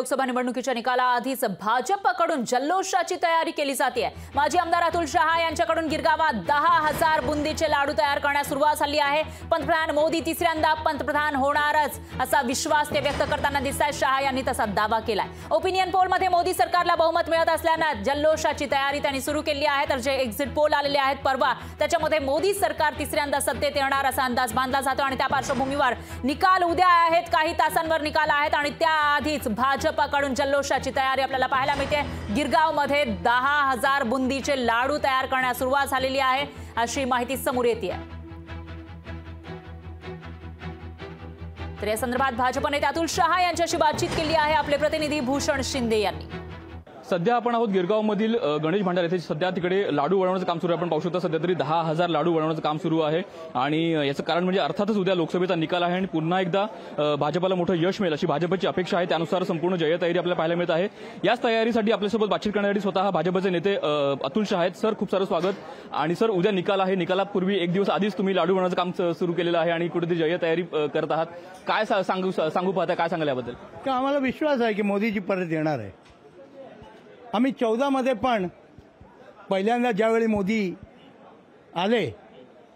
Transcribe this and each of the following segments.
लोकसभा निवडणुकीच्या निकालाआधीच भाजपकडून जल्लोषाची तयारी केली जाते। माजी आमदार अतुल शहा यांच्याकडून गिरगावात 10,000 बुंदीचे लाडू तयार करण्यास सुरुवात झाली आहे। पंतप्रधान मोदी तिसऱ्यांदा पंतप्रधान होणारच असा विश्वास ते व्यक्त करताना दिसतात। शहा यांनी तसा दावा केलाय। ओपिनियन पोलमध्ये मोदी सरकारला बहुमत मिळत असल्याने जल्लोषाची तयारी त्यांनी सुरू केली आहे। तर जे एक्झिट पोल आलेले आहेत परवा त्याच्यामध्ये मोदी सरकार तिसऱ्यांदा सत्तेत येणार असा अंदाज बांधला जातो आणि त्या पार्श्वभूमीवर निकाल उद्या आहेत, काही तासांवर निकाल आहेत आणि त्याआधीच भाजपकडून जल्लोषाची तयारी आपल्याला पाहायला मिळते। गिरगावमध्ये 10,000 बुंदीचे लाडू तयार करण्यास सुरुवात झालेली आहे अशी माहिती समोर येते। तर या संदर्भात भाजप नेते अतुल शहा यांच्याशी बातचीत केली आहे आपले प्रतिनिधी भूषण शिंदे यांनी। सध्या आपण आहोत गिरगावमधील गणेश भांडार येथे। सध्या तिकडे लाडू बनवण्याचं काम सुरू आहे। आपण पाहू शकता सध्या तरी 10,000 लाडू बनवण्याचं काम सुरू आहे आणि याचं कारण म्हणजे अर्थातच उद्या लोकसभेचा निकाल आहे आणि पुन्हा एकदा भाजपला मोठं यश मिळेल अशी भाजपची अपेक्षा आहे। त्यानुसार संपूर्ण जयतयारी आपल्याला पाहायला मिळत आहे। याच तयारीसाठी आपल्यासोबत बातचीत करण्यासाठी स्वतः भाजपचे नेते अतुल शहा आहेत। सर, खूप सारं स्वागत। आणि सर, उद्या निकाल आहे, निकालापूर्वी एक दिवस आधीच तुम्ही लाडू बनवण्याचं काम सुरू केलेलं आहे आणि कुठेतरी जयतयारी करत आहात। काय सांगू पाहता, काय सांगाल याबद्दल? आम्हाला विश्वास आहे की मोदीजी परत येणार आहे। आम्ही 14 मध्ये पण पहिल्यांदा ज्यावेळी मोदी आले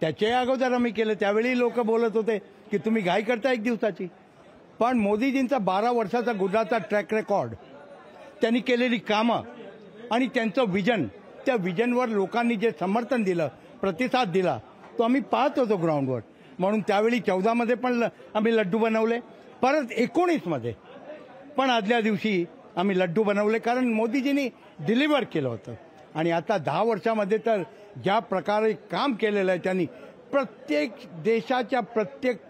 त्याच्या अगोदर आम्ही केलं, त्यावेळी लोक बोलत होते की तुम्ही घाई करता एक दिवसाची। पण मोदीजींचा 12 वर्षाचा गुजरातचा ट्रॅक रेकॉर्ड, त्यांनी केलेली कामं आणि त्यांचं विजन, त्या विजनवर लोकांनी जे समर्थन दिलं, प्रतिसाद दिला तो आम्ही पाहत होतो ग्राउंडवर। म्हणून त्यावेळी 14 मध्ये पण आम्ही लड्डू बनवले, परत 19 मध्ये पण आदल्या दिवशी आम्ही लड्डू बनवले, कारण मोदीजींनी डिलिव्हर केलं होतं। आणि आता 10 वर्षामध्ये तर ज्या प्रकारे काम केलेलं आहे त्यांनी, प्रत्येक देशाच्या प्रत्येक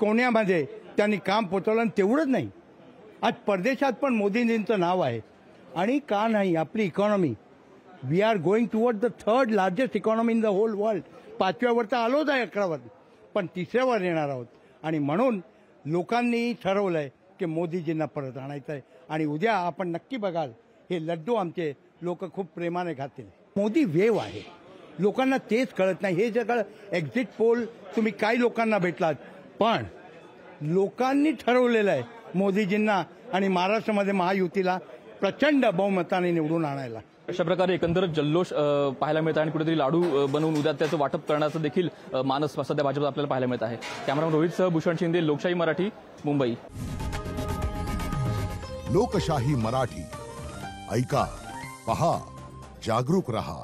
कोण्यामध्ये त्यांनी काम पोचवलं। आणि तेवढंच नाही, आज परदेशात पण मोदीजींचं नाव आहे। आणि का नाही, आपली economy, we are going toward the 3rd largest economy in the whole world. 5व्यावर तर आलोच आहे, 11वर, पण 3ऱ्यावर येणार आहोत। आणि म्हणून लोकांनी ठरवलंय की मोदीजींना परत आणायचं आहे। आणि उद्या आपण नक्की बघाल हे लड्डू आमचे लोक खूप प्रेमाने खातील। मोदी वेव आहे, लोकांना तेच कळत नाही। हे सगळं एक्झिट पोल तुम्ही काही लोकांना भेटलात, पण लोकांनी ठरवलेलं आहे मोदीजींना आणि महाराष्ट्रामध्ये महायुतीला प्रचंड बहुमताने निवडून आणायला। अशा प्रकारे एकंदर जल्लोष पाहायला मिळत आहे आणि कुठेतरी लाडू बनवून उद्या त्याचं वाटप करण्याचं देखील मानस सध्या भाजप आपल्याला पाहायला मिळत आहे। कॅमेरामन रोहितसह भूषण शिंदे, लोकशाही मराठी, मुंबई। लोकशाही मराठी, ऐका, पहा, जागरूक रहा।